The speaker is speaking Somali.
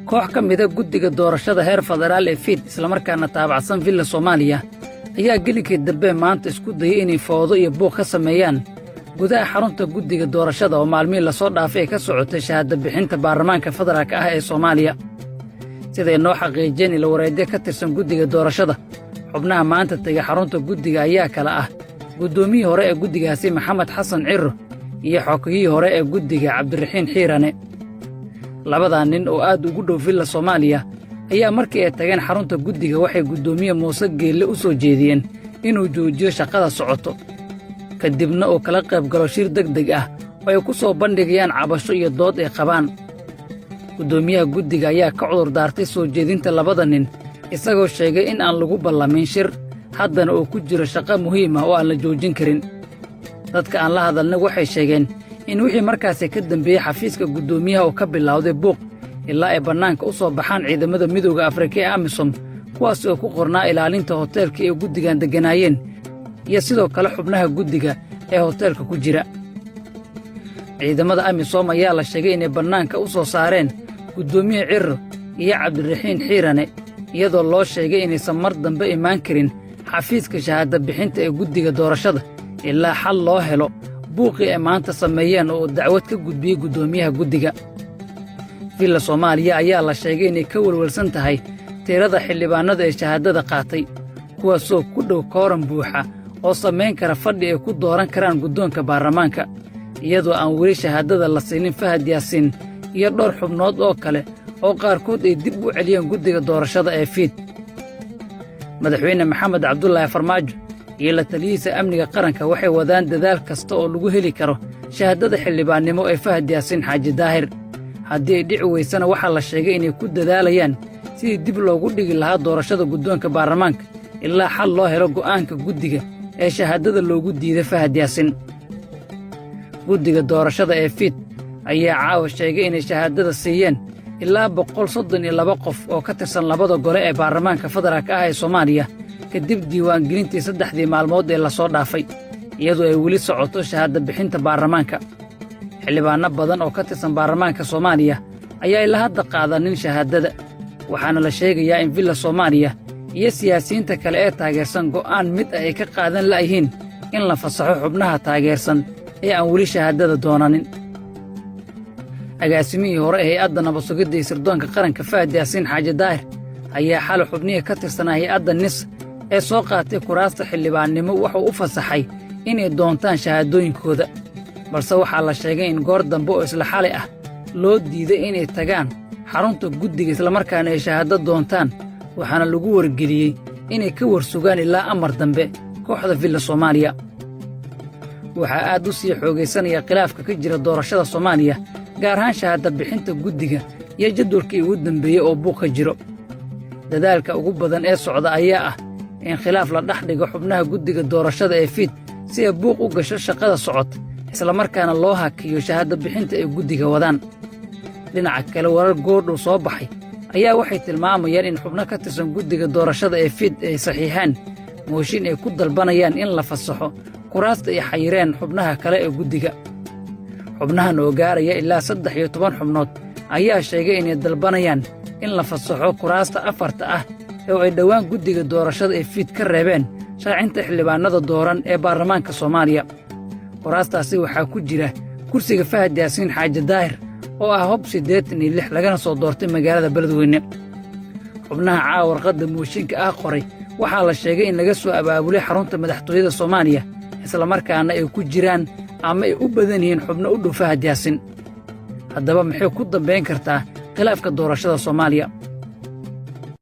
koox ka mida guddiga doorashada heer federaal ee fiid islamarkaana taabacsan villa soomaaliya ayaa gelinkii dambe maanta isku dayay inay foodo iyo buuq ka sameeyaan gudaha xarunta guddiga doorashada oo maalmihii lasoo dhaafay ay ka socotay shahaada bixinta baarlamaanka federaalka ah ee soomaaliya siday noo xaqiijeen ila wareedyo ka tirsan guddiga doorashada xubnaha maanta tegay xarunta guddiga ayaa kala ah guddoomiyihii hore ee guddigaasi maxamed xasan cirro iyo xogiyihii hore ee guddiga cabdiraxiin xiirane labadaa nin oo aad ugu dhow villa soomaaliya ayaa markii ay tageen xarunta guddiga waxay guddoomiye muuse geelle u soo jeediyeen inuu joojiyo shaqada socoto ka dibna uu kala qayb galo shir degdeg ah oo ay ku soo bandhigayaan cabasho iyo dood ay qabaan guddoomiyaha guddiga ayaa ka cudur daartay soo jeedinta labada nin isagoo sheegay in aan lagu ballamin shir haddana uu ku jiro shaqo muhiim ah oo aan la joojin karin dadka aan la hadalna waxay sheegeen in wixii markaasi ka dambeeyey xafiiska guddoomiyaha uu ka bilowday buuq ilaa ay bannaanka u soo baxaan ciidamada midowda afrika ee amisom kuwaas oo ku qornaa ilaalinta hoteelka ee guddigan degganaayeen iyo sidoo kale xubnaha guddiga ee hoteelka ku jira ciidamada amisom ayaa la sheegay inay bannaanka u soo saareen guddoomiye cirro iyo cabdiraxiin xiirane iyadoo loo sheegay inaysan mar dambe imaan karin xafiiska shahaada bixinta ee guddiga doorashada ilaa xal loo helo buuqii ay maanta sameeyeen oo dacwad ka gudbiyey guddoomiyaha guddiga villa soomaaliya ayaa la sheegay inay ka welwelsan tahay tirada xildhibaannada ee shahaadada qaatay kuwaasoo ku dhow kooran buuxa oo samayn kara fadhi ay ku dooran karaan guddoonka baarlamaanka iyadoo aan weli shahaadada la siinin fahad yaasiin iyo dhowr xubnood oo kale oo qaarkood ay dib u celiyeen guddiga doorashada ee fiid madaxweyne maxamed cabdulaahi farmaajo iyo la taliyihiisa amniga qaranka waxay wadaan dadaal kasta oo lagu heli karo shahaadada xildhibaannimo ee fahad yaasiin xaaji daahir haddii ay dhici weysana waxaa la sheegay inay ku dadaalayaan sidii dib loogu dhigi lahaa doorashada guddoonka baarlamaanka ilaa xal loo helo go'aanka guddiga ee shahaadada loogu diiday fahad yaasiin guddiga doorashada ee fiid ayaa caawa sheegay inay shahaadada siiyeen ilaa 132 qof oo ka tirsan labada gole ee baarlamaanka federaalka ah ee soomaaliya kadib diiwaangelintii 3 maalmood ee la soo dhaafay iyadoo ay weli socoto shahaada bixinta baarlamaanka xildhibaanno badan oo ka tirsan baarlamaanka soomaaliya ayaa ilaa hadda qaadanin shahaadada waxaana la sheegayaa in villa soomaaliya iyo siyaasiyiinta kale ee taageersan go'aan mid ah ay ka qaadan la'yihiin in la fasaxo xubnaha taageersan ee aan weli shahaadada doonanin agaasimihii hore ee hay-adda nabadsugidda iyo sirdoonka qaranka fahad yaasiin xaaji daahir ayaa xalay xubnihii ka tirsanaa hay-adda nis ee soo qaatay kuraasta xildhibaannimo wuxuu u fasaxay inay doontaan shahaadooyinkooda balse waxaa la sheegay in goor dambe oo isla xalay ah loo diiday inay tagaan xarunta guddiga islamarkaana ay shahaado doontaan waxaana lagu wargeliyey inay ka warsugaan ilaa amar dambe kooxda villa soomaaliya waxaa aad u sii xoogaysanaya khilaafka ka jira doorashada soomaaliya gaar ahaan shahaada bixinta guddiga iyo jadwalkii ugu dambeeyey oo buuq ka jiro dadaalka ugu badan ee socda ayaa ah in khilaaf la dhex dhigo xubnaha guddiga doorashada ee fiid si ay buuq u gasho shaqada socota islamarkaana loo hakiyo shahaada bixinta ay guddiga wadaan dhinaca kale warar goordhow soo baxay ayaa waxay tilmaamayaan in xubno ka tirsan guddiga doorashada ee fiid ay saxiixeen mooshin ay ku dalbanayaan in la fasaxo kuraasta ay xayireen xubnaha kale ee guddiga xubnahan oo gaaraya ilaa 13 xubnood ayaa sheegay inay dalbanayaan in la fasaxo kuraasta 4 ah oo ay dhowaan guddiga doorashada ee fiid ka reebeen shaacinta xildhibaannada dooran ee baarlamaanka soomaaliya kuraastaasi waxaa ku jira kursiga fahad yaasiin xaaji daahir oo ah hob 86 lagana soo doortay magaalada beledweyne xubnaha caawa warqadda mooshinka ah qoray waxaa la sheegay in laga soo abaabulay xarunta madaxtooyada soomaaliya islamarkaana ay ku jiraan ama ay u badan yihiin xubno u dhow fahad yaasiin haddaba maxay ku dambayn kartaa khilaafka doorashada soomaaliya